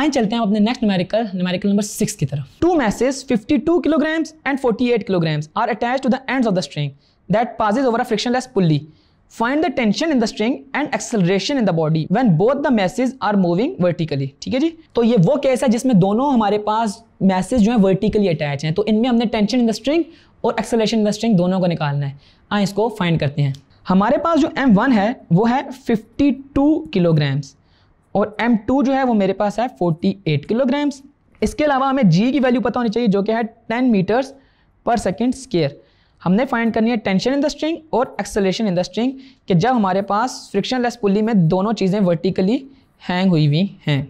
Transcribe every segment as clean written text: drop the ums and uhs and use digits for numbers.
आए चलते हैं अपने नेक्स्ट न्यूमेरिकल नंबर 6 की तरफ। To message 52 kilograms and 48 kilograms are attached to the ends of the string that passes over a frictionless pulley. Find the tension in the string and acceleration in the body when both the masses are moving vertically. ठीक है जी, तो ये वो case है जिसमें दोनों हमारे पास message जो है वर्टिकली अटैच हैं, तो इनमें हमने टेंशन इन द स्ट्रिंग और एक्सेलरेशन इन द स्ट्रिंग दोनों को निकालना है। आइए इसको फाइंड करते हैं। हमारे पास जो M1 है वो है 52 kilograms और M2 जो है वो मेरे पास है 48 kilograms। इसके अलावा हमें G की वैल्यू पता होनी चाहिए जो कि है 10 meters per second square। हमने फाइंड करनी है टेंशन इन द स्ट्रिंग और एक्सेलरेशन इन द स्ट्रिंग कि जब हमारे पास फ्रिक्शनलेस पुली में दोनों चीज़ें वर्टिकली हैंग हुई हुई हैं।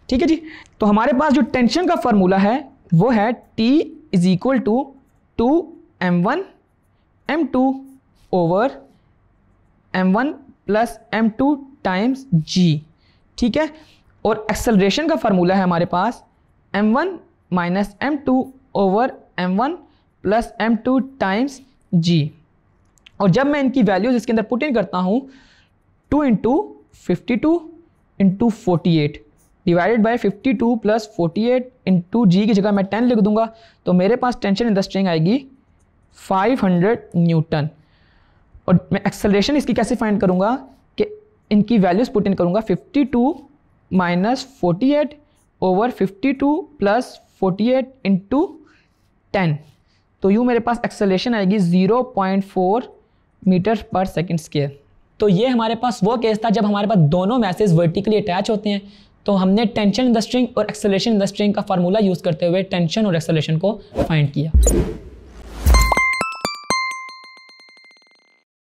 ठीक है जी, तो हमारे पास जो टेंशन का फार्मूला है वो है T is equal to 2m1 m2 over m1 plus m2 times g। ठीक है, और एक्सेलरेशन का फार्मूला है हमारे पास m1 minus m2 over m1 plus m2 times g। और जब मैं इनकी वैल्यूज इसके अंदर पुट इन करता हूँ 2 into 52 into 48 divided by 52 plus 48 into g की जगह मैं 10 लिख दूंगा, तो मेरे पास टेंशन इन द स्ट्रिंग आएगी 500 न्यूटन। और मैं एक्सेलरेशन इसकी कैसे फाइंड करूँगा कि इनकी वैल्यूज पुट इन करूँगा 52 माइनस 48 ओवर 52 प्लस 48 इंटू 10, तो यूँ मेरे पास एक्सेलरेशन आएगी 0.4 मीटर पर सेकंड स्क्वायर। तो ये हमारे पास वो केस था जब हमारे पास दोनों मैसेज वर्टिकली अटैच होते हैं, तो हमने टेंशन इन द स्ट्रिंग और एक्सेलरेशन इन द स्ट्रिंग का फार्मूला यूज़ करते हुए टेंशन और एक्सेलरेशन को फाइंड किया।